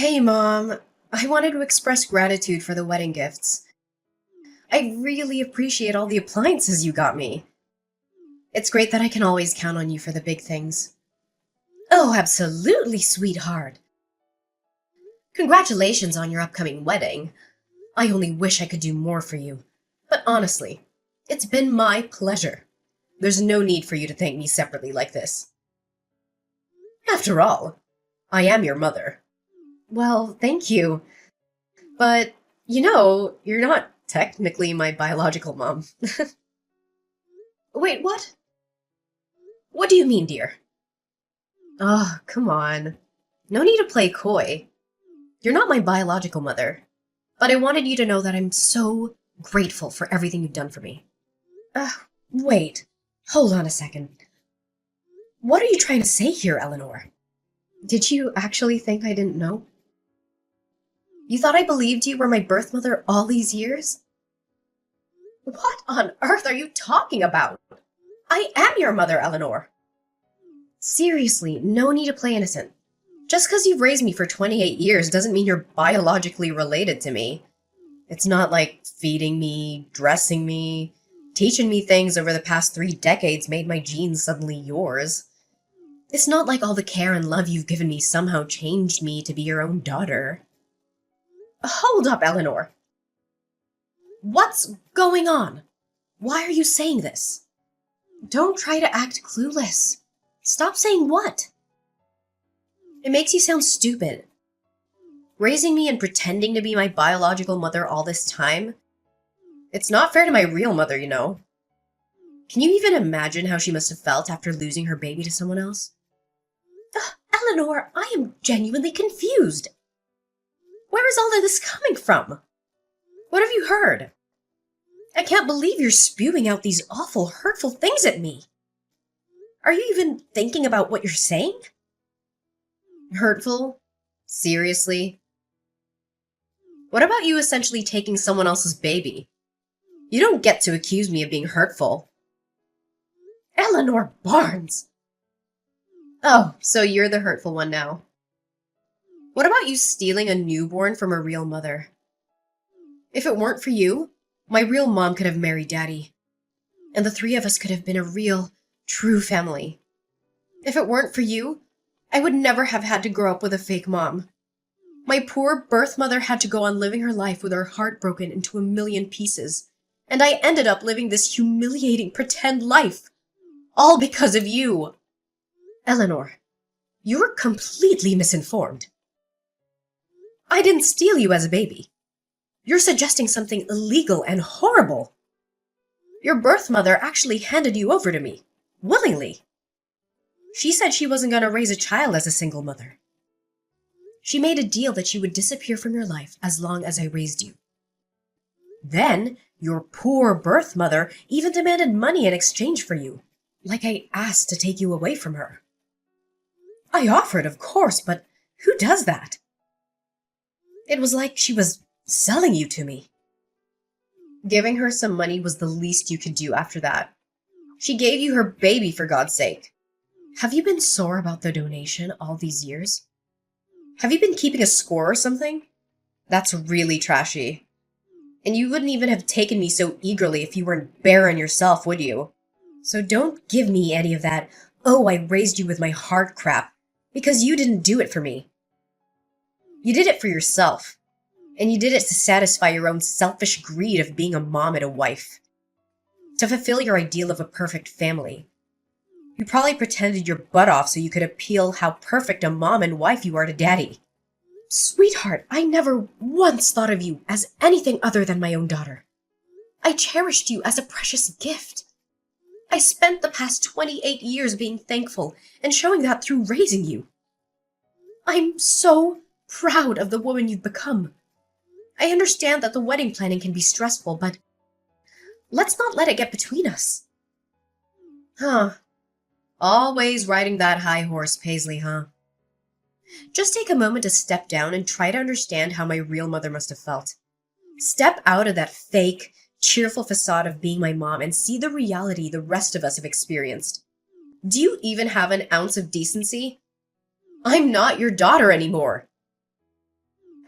Hey, Mom. I wanted to express gratitude for the wedding gifts. I really appreciate all the appliances you got me. It's great that I can always count on you for the big things. Oh, absolutely, sweetheart. Congratulations on your upcoming wedding. I only wish I could do more for you. But honestly, it's been my pleasure. There's no need for you to thank me separately like this. After all, I am your mother. Well, thank you. But, you're not technically my biological mom. Wait, what? What do you mean, dear? Oh, come on. No need to play coy. You're not my biological mother. But I wanted you to know that I'm so grateful for everything you've done for me. Uh, Wait. Hold on a second. What are you trying to say here, Eleanor? Did you actually think I didn't know? You thought I believed you were my birth mother all these years? What on earth are you talking about? I am your mother, Eleanor. Seriously, no need to play innocent. Just because you've raised me for 28 years doesn't mean you're biologically related to me. It's not like feeding me, dressing me, teaching me things over the past 3 decades made my genes suddenly yours. It's not like all the care and love you've given me somehow changed me to be your own daughter. Hold up, Eleanor. What's going on? Why are you saying this? Don't try to act clueless. Stop saying what? It makes you sound stupid. Raising me and pretending to be my biological mother all this time? It's not fair to my real mother, you know. Can you even imagine how she must have felt after losing her baby to someone else? Eleanor, I am genuinely confused. Where is all of this coming from? What have you heard? I can't believe you're spewing out these awful, hurtful things at me. Are you even thinking about what you're saying? Hurtful? Seriously? What about you essentially taking someone else's baby? You don't get to accuse me of being hurtful. Eleanor Barnes! Oh, so you're the hurtful one now. What about you stealing a newborn from a real mother? If it weren't for you, my real mom could have married Daddy, and the three of us could have been a real, true family. If it weren't for you, I would never have had to grow up with a fake mom. My poor birth mother had to go on living her life with her heart broken into a million pieces, and I ended up living this humiliating pretend life, all because of you. Eleanor, you were completely misinformed. I didn't steal you as a baby. You're suggesting something illegal and horrible. Your birth mother actually handed you over to me, willingly. She said she wasn't going to raise a child as a single mother. She made a deal that she would disappear from your life as long as I raised you. Then, your poor birth mother even demanded money in exchange for you, like I asked to take you away from her. I offered, of course, but who does that? It was like she was selling you to me. Giving her some money was the least you could do after that. She gave you her baby, for God's sake. Have you been sore about the donation all these years? Have you been keeping a score or something? That's really trashy. And you wouldn't even have taken me so eagerly if you weren't barren yourself, would you? So don't give me any of that, oh, I raised you with my heart crap, because you didn't do it for me. You did it for yourself. And you did it to satisfy your own selfish greed of being a mom and a wife. To fulfill your ideal of a perfect family. You probably pretended your butt off so you could appeal how perfect a mom and wife you are to Daddy. Sweetheart, I never once thought of you as anything other than my own daughter. I cherished you as a precious gift. I spent the past 28 years being thankful and showing that through raising you. I'm so proud of the woman you've become. I understand that the wedding planning can be stressful, but let's not let it get between us. Huh. Always riding that high horse, Paisley, huh? Just take a moment to step down and try to understand how my real mother must have felt. Step out of that fake, cheerful facade of being my mom and see the reality the rest of us have experienced. Do you even have an ounce of decency? I'm not your daughter anymore.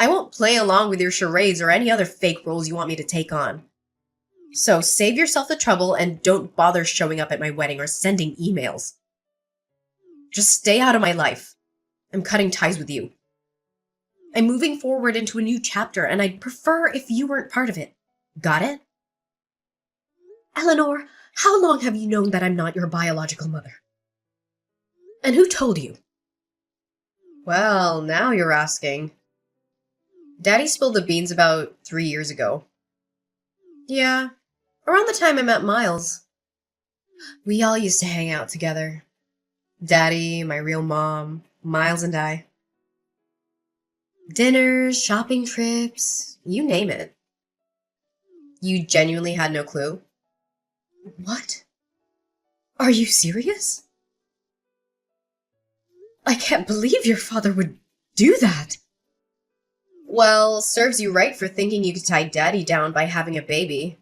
I won't play along with your charades or any other fake roles you want me to take on. So save yourself the trouble and don't bother showing up at my wedding or sending emails. Just stay out of my life. I'm cutting ties with you. I'm moving forward into a new chapter, and I'd prefer if you weren't part of it. Got it? Eleanor, how long have you known that I'm not your biological mother? And who told you? Well, now you're asking. Daddy spilled the beans about 3 years ago. Yeah, around the time I met Miles. We all used to hang out together. Daddy, my real mom, Miles and I. Dinners, shopping trips, you name it. You genuinely had no clue? What? Are you serious? I can't believe your father would do that. Well, serves you right for thinking you could tie Daddy down by having a baby.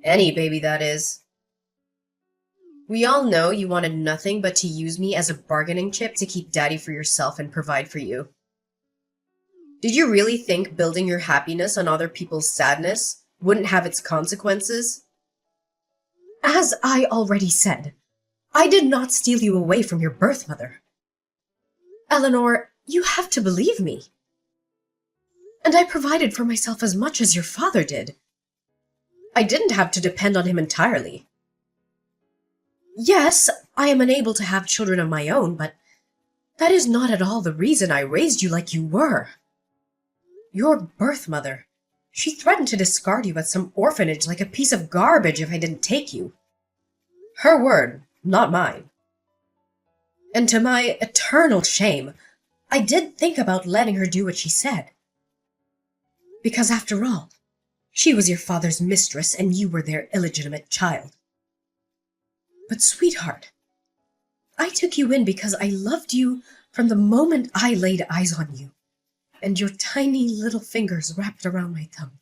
Any baby, that is. We all know you wanted nothing but to use me as a bargaining chip to keep Daddy for yourself and provide for you. Did you really think building your happiness on other people's sadness wouldn't have its consequences? As I already said, I did not steal you away from your birth mother. Eleanor, you have to believe me. And I provided for myself as much as your father did. I didn't have to depend on him entirely. Yes, I am unable to have children of my own, but that is not at all the reason I raised you like you were. Your birth mother, she threatened to discard you at some orphanage like a piece of garbage if I didn't take you. Her word, not mine. And to my eternal shame, I did think about letting her do what she said. Because after all, she was your father's mistress and you were their illegitimate child. But sweetheart, I took you in because I loved you from the moment I laid eyes on you, and your tiny little fingers wrapped around my thumb.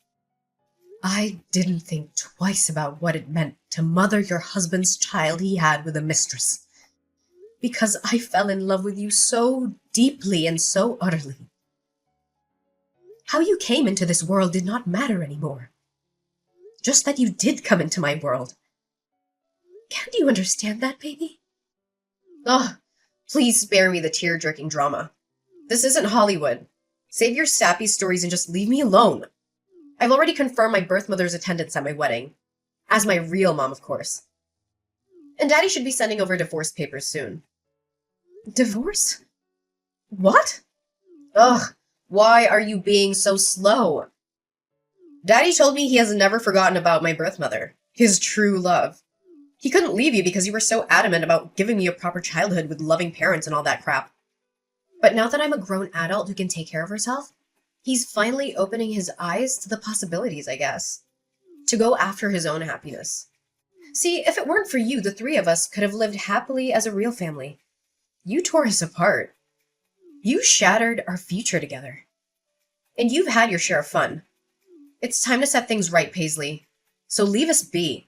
I didn't think twice about what it meant to mother your husband's child he had with a mistress, because I fell in love with you so deeply and so utterly. How you came into this world did not matter anymore. Just that you did come into my world. Can't you understand that, baby? Oh, please spare me the tear-jerking drama. This isn't Hollywood. Save your sappy stories and just leave me alone. I've already confirmed my birth mother's attendance at my wedding. As my real mom, of course. And Daddy should be sending over divorce papers soon. Divorce? What? Ugh, why are you being so slow? Daddy told me he has never forgotten about my birth mother, his true love. He couldn't leave you because you were so adamant about giving me a proper childhood with loving parents and all that crap. But now that I'm a grown adult who can take care of herself, he's finally opening his eyes to the possibilities, I guess. To go after his own happiness. See, if it weren't for you, the three of us could have lived happily as a real family. You tore us apart. You shattered our future together. And you've had your share of fun. It's time to set things right, Paisley. So leave us be.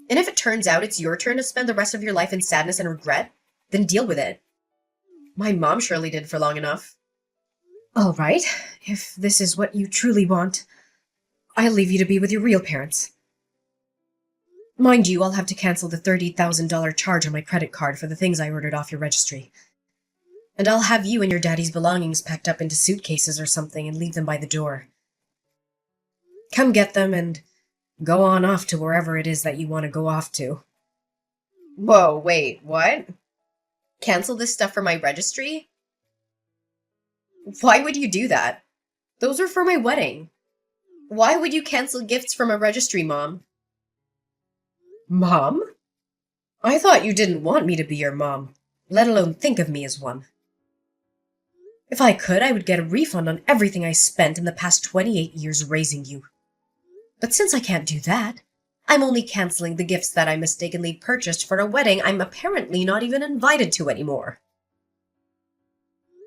And if it turns out it's your turn to spend the rest of your life in sadness and regret, then deal with it. My mom surely did for long enough. All right, if this is what you truly want, I'll leave you to be with your real parents. Mind you, I'll have to cancel the $30,000 charge on my credit card for the things I ordered off your registry. And I'll have you and your daddy's belongings packed up into suitcases or something and leave them by the door. Come get them and go on off to wherever it is that you want to go off to. Whoa, wait, what? Cancel this stuff for my registry? Why would you do that? Those are for my wedding. Why would you cancel gifts from a registry, Mom? Mom? I thought you didn't want me to be your mom, let alone think of me as one. If I could, I would get a refund on everything I spent in the past 28 years raising you. But since I can't do that, I'm only canceling the gifts that I mistakenly purchased for a wedding I'm apparently not even invited to anymore.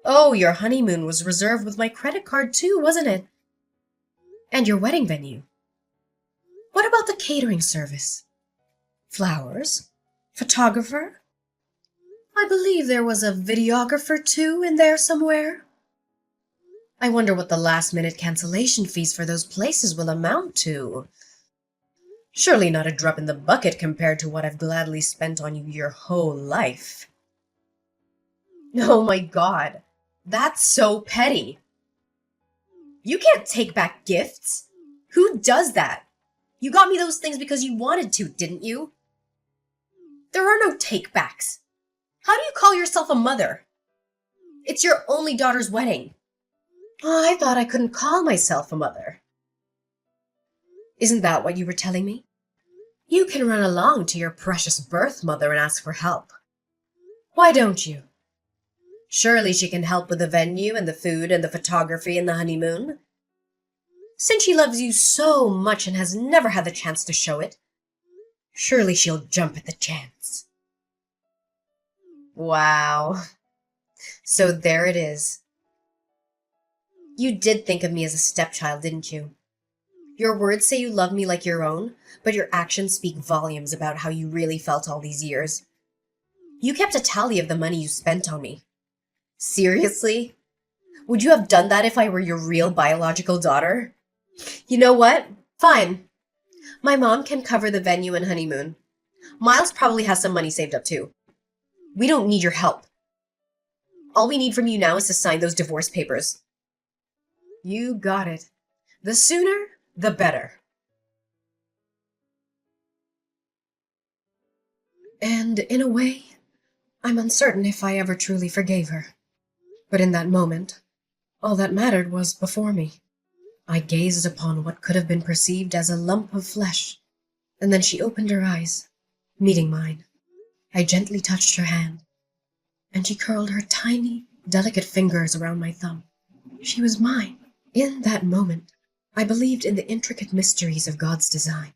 Oh, your honeymoon was reserved with my credit card too, wasn't it? And your wedding venue. What about the catering service? Flowers? Photographer? I believe there was a videographer too in there somewhere. I wonder what the last-minute cancellation fees for those places will amount to. Surely not a drop in the bucket compared to what I've gladly spent on you your whole life. Oh my god, that's so petty. You can't take back gifts. Who does that? You got me those things because you wanted to, didn't you? There are no take-backs. How do you call yourself a mother? It's your only daughter's wedding. Oh, I thought I couldn't call myself a mother. Isn't that what you were telling me? You can run along to your precious birth mother and ask for help. Why don't you? Surely she can help with the venue and the food and the photography and the honeymoon. Since she loves you so much and has never had the chance to show it, surely she'll jump at the chance. Wow. So there it is. You did think of me as a stepchild, didn't you? Your words say you love me like your own, but your actions speak volumes about how you really felt all these years. You kept a tally of the money you spent on me. Seriously? Would you have done that if I were your real biological daughter? You know what? Fine. My mom can cover the venue and honeymoon. Miles probably has some money saved up too. We don't need your help. All we need from you now is to sign those divorce papers. You got it. The sooner, the better. And in a way, I'm uncertain if I ever truly forgave her. But in that moment, all that mattered was before me. I gazed upon what could have been perceived as a lump of flesh, and then she opened her eyes, meeting mine. I gently touched her hand, and she curled her tiny, delicate fingers around my thumb. She was mine. In that moment, I believed in the intricate mysteries of God's design.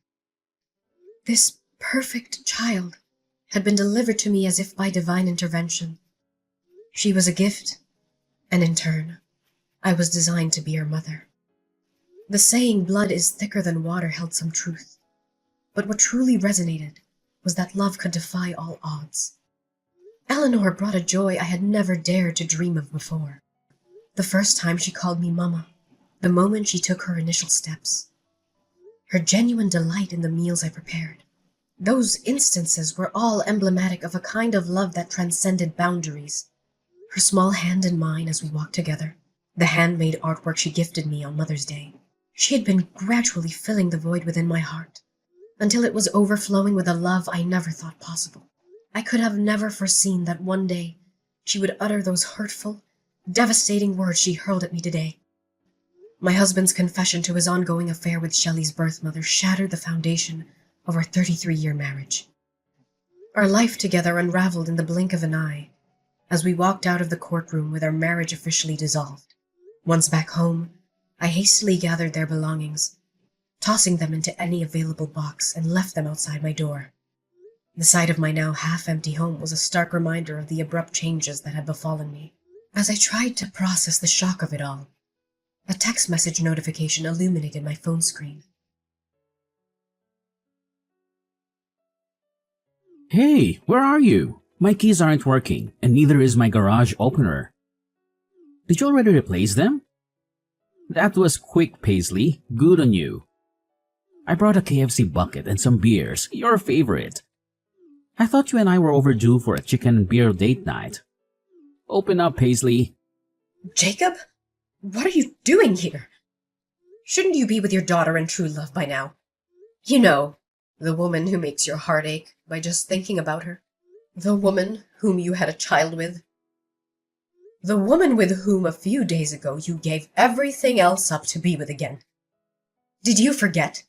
This perfect child had been delivered to me as if by divine intervention. She was a gift, and in turn, I was designed to be her mother. The saying, blood is thicker than water, held some truth. But what truly resonated was that love could defy all odds. Eleanor brought a joy I had never dared to dream of before. The first time she called me Mama, the moment she took her initial steps. Her genuine delight in the meals I prepared. Those instances were all emblematic of a kind of love that transcended boundaries. Her small hand in mine as we walked together, the handmade artwork she gifted me on Mother's Day. She had been gradually filling the void within my heart, until it was overflowing with a love I never thought possible. I could have never foreseen that one day she would utter those hurtful, devastating words she hurled at me today. My husband's confession to his ongoing affair with Shelley's birth mother shattered the foundation of our 33-year marriage. Our life together unraveled in the blink of an eye as we walked out of the courtroom with our marriage officially dissolved. Once back home, I hastily gathered their belongings, tossing them into any available box, and left them outside my door. The sight of my now half-empty home was a stark reminder of the abrupt changes that had befallen me. As I tried to process the shock of it all, a text message notification illuminated my phone screen. Hey, where are you? My keys aren't working, and neither is my garage opener. Did you already replace them? That was quick, Paisley. Good on you. I brought a KFC bucket and some beers, your favorite. I thought you and I were overdue for a chicken and beer date night. Open up, Paisley. Jacob? What are you doing here? Shouldn't you be with your daughter and true love by now? You know, the woman who makes your heart ache by just thinking about her. The woman whom you had a child with. The woman with whom a few days ago you gave everything else up to be with again. Did you forget?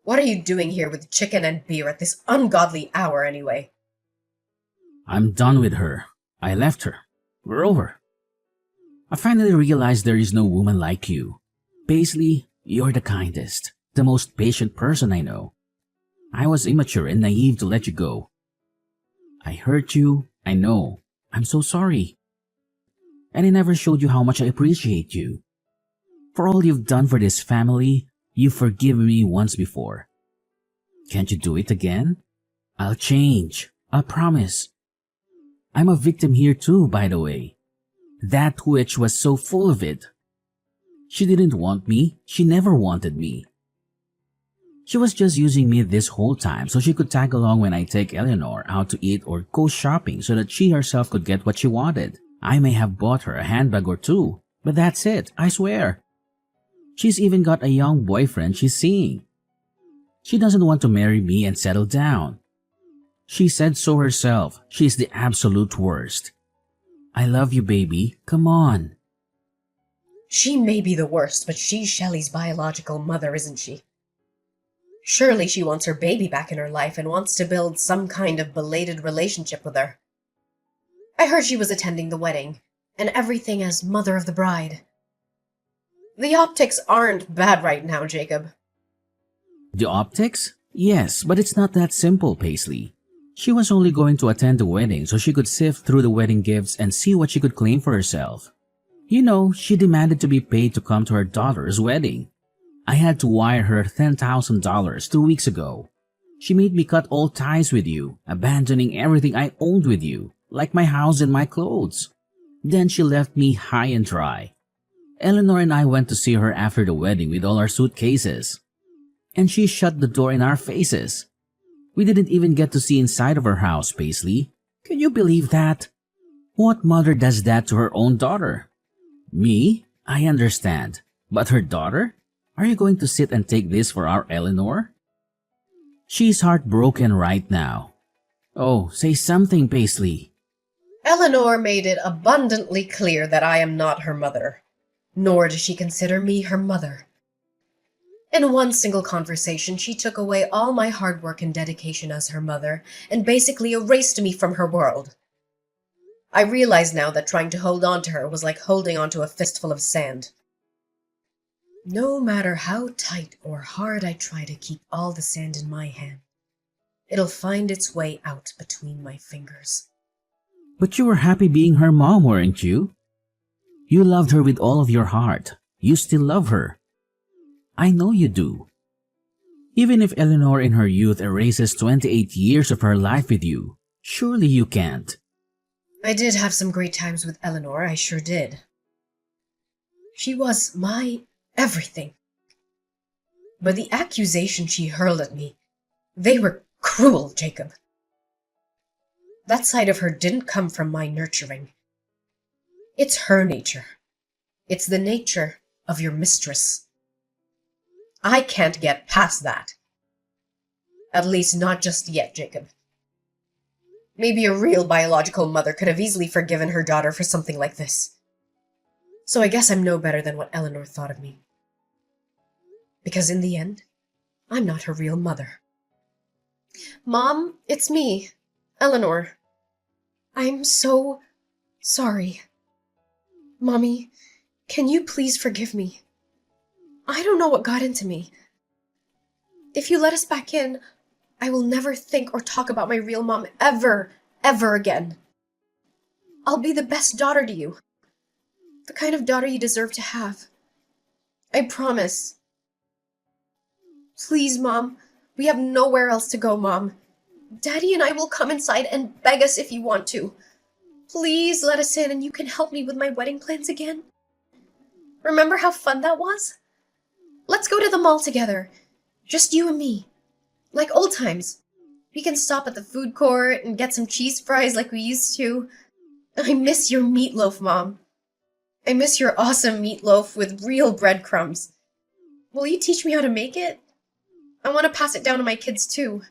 What are you doing here with chicken and beer at this ungodly hour anyway? I'm done with her. I left her. We're over. I finally realized there is no woman like you. Paisley, you're the kindest, the most patient person I know. I was immature and naive to let you go. I hurt you, I know. I'm so sorry. And I never showed you how much I appreciate you. For all you've done for this family, you've forgiven me once before. Can't you do it again? I'll change. I promise. I'm a victim here too, by the way. That witch was so full of it. She didn't want me. She never wanted me. She was just using me this whole time so she could tag along when I take Eleanor out to eat or go shopping so that she herself could get what she wanted. I may have bought her a handbag or two, but that's it, I swear. She's even got a young boyfriend she's seeing. She doesn't want to marry me and settle down. She said so herself. She's the absolute worst. I love you, baby. Come on. She may be the worst, but she's Shelley's biological mother, isn't she? Surely she wants her baby back in her life and wants to build some kind of belated relationship with her. I heard she was attending the wedding, and everything as mother of the bride. The optics aren't bad right now, Jacob. The optics? Yes, but it's not that simple, Paisley. She was only going to attend the wedding so she could sift through the wedding gifts and see what she could claim for herself. You know, she demanded to be paid to come to her daughter's wedding. I had to wire her $10,000 2 weeks ago. She made me cut all ties with you, abandoning everything I owned with you, like my house and my clothes. Then she left me high and dry. Eleanor and I went to see her after the wedding with all our suitcases. And she shut the door in our faces. We didn't even get to see inside of her house, Paisley. Can you believe that? What mother does that to her own daughter? Me? I understand. But her daughter? Are you going to sit and take this for our Eleanor? She's heartbroken right now. Oh, say something, Paisley. Eleanor made it abundantly clear that I am not her mother, nor does she consider me her mother. In one single conversation, she took away all my hard work and dedication as her mother and basically erased me from her world. I realize now that trying to hold on to her was like holding onto a fistful of sand. No matter how tight or hard I try to keep all the sand in my hand, it'll find its way out between my fingers. But you were happy being her mom, weren't you? You loved her with all of your heart. You still love her. I know you do. Even if Eleanor in her youth erases 28 years of her life with you, surely you can't. I did have some great times with Eleanor, I sure did. She was my everything. But the accusations she hurled at me, they were cruel, Jacob. That side of her didn't come from my nurturing. It's her nature. It's the nature of your mistress. I can't get past that. At least not just yet, Jacob. Maybe a real biological mother could have easily forgiven her daughter for something like this. So I guess I'm no better than what Eleanor thought of me. Because in the end, I'm not her real mother. Mom, it's me, Eleanor. I'm so sorry. Mommy, can you please forgive me? I don't know what got into me. If you let us back in, I will never think or talk about my real mom ever again. I'll be the best daughter to you. The kind of daughter you deserve to have. I promise. Please, Mom. We have nowhere else to go, Mom. Daddy and I will come inside and beg us if you want to. Please let us in and you can help me with my wedding plans again. Remember how fun that was? Let's go to the mall together. Just you and me. Like old times. We can stop at the food court and get some cheese fries like we used to. I miss your meatloaf, Mom. I miss your awesome meatloaf with real breadcrumbs. Will you teach me how to make it? I want to pass it down to my kids too.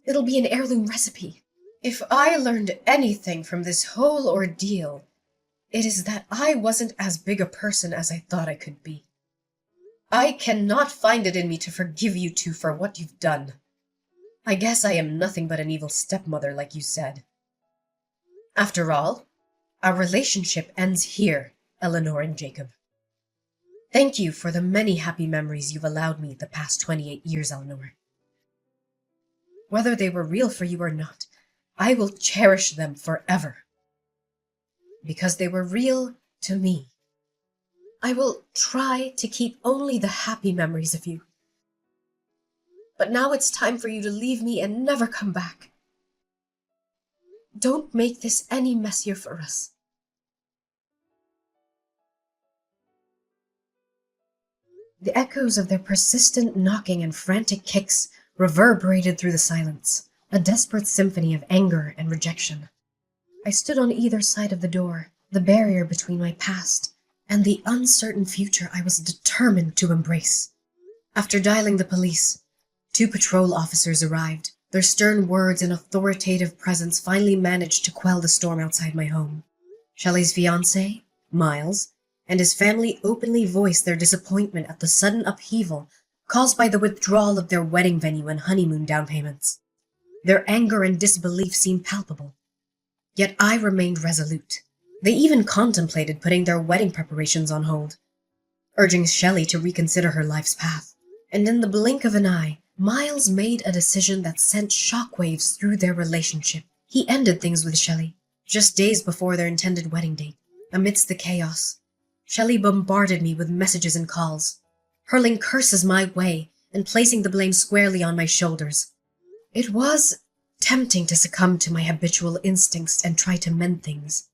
It'll be an heirloom recipe. If I learned anything from this whole ordeal, it is that I wasn't as big a person as I thought I could be. I cannot find it in me to forgive you two for what you've done. I guess I am nothing but an evil stepmother, like you said. After all, our relationship ends here, Eleanor and Jacob. Thank you for the many happy memories you've allowed me the past 28 years, Eleanor. Whether they were real for you or not, I will cherish them forever. Because they were real to me. I will try to keep only the happy memories of you. But now it's time for you to leave me and never come back. Don't make this any messier for us. The echoes of their persistent knocking and frantic kicks reverberated through the silence, a desperate symphony of anger and rejection. I stood on either side of the door, the barrier between my past and the uncertain future I was determined to embrace. After dialing the police, 2 patrol officers arrived. Their stern words and authoritative presence finally managed to quell the storm outside my home. Shelley's fiancé, Miles, and his family openly voiced their disappointment at the sudden upheaval caused by the withdrawal of their wedding venue and honeymoon down payments. Their anger and disbelief seemed palpable. Yet I remained resolute. They even contemplated putting their wedding preparations on hold, urging Shelley to reconsider her life's path. And in the blink of an eye, Miles made a decision that sent shockwaves through their relationship. He ended things with Shelley, just days before their intended wedding date. Amidst the chaos, Shelley bombarded me with messages and calls, hurling curses my way and placing the blame squarely on my shoulders. It was tempting to succumb to my habitual instincts and try to mend things.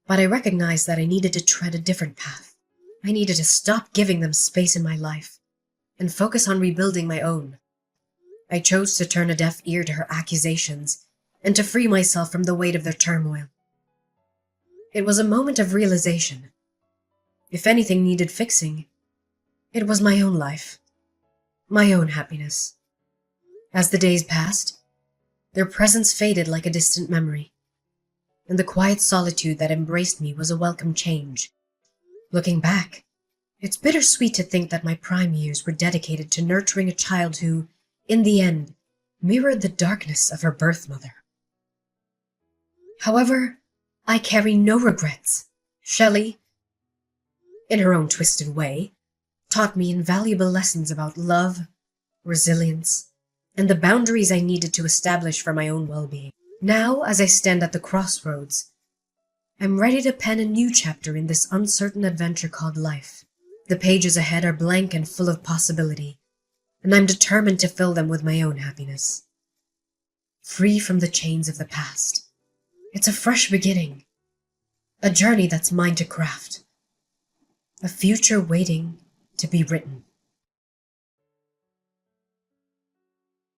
But I recognized that I needed to tread a different path. I needed to stop giving them space in my life and focus on rebuilding my own. I chose to turn a deaf ear to her accusations and to free myself from the weight of their turmoil. It was a moment of realization. If anything needed fixing, it was my own life, my own happiness. As the days passed, their presence faded like a distant memory, and the quiet solitude that embraced me was a welcome change. Looking back, it's bittersweet to think that my prime years were dedicated to nurturing a child who, in the end, mirrored the darkness of her birth mother. However, I carry no regrets. Shelley, in her own twisted way, taught me invaluable lessons about love, resilience, and the boundaries I needed to establish for my own well-being. Now, as I stand at the crossroads, I'm ready to pen a new chapter in this uncertain adventure called life. The pages ahead are blank and full of possibility, and I'm determined to fill them with my own happiness. Free from the chains of the past. It's a fresh beginning, a journey that's mine to craft, a future waiting to be written.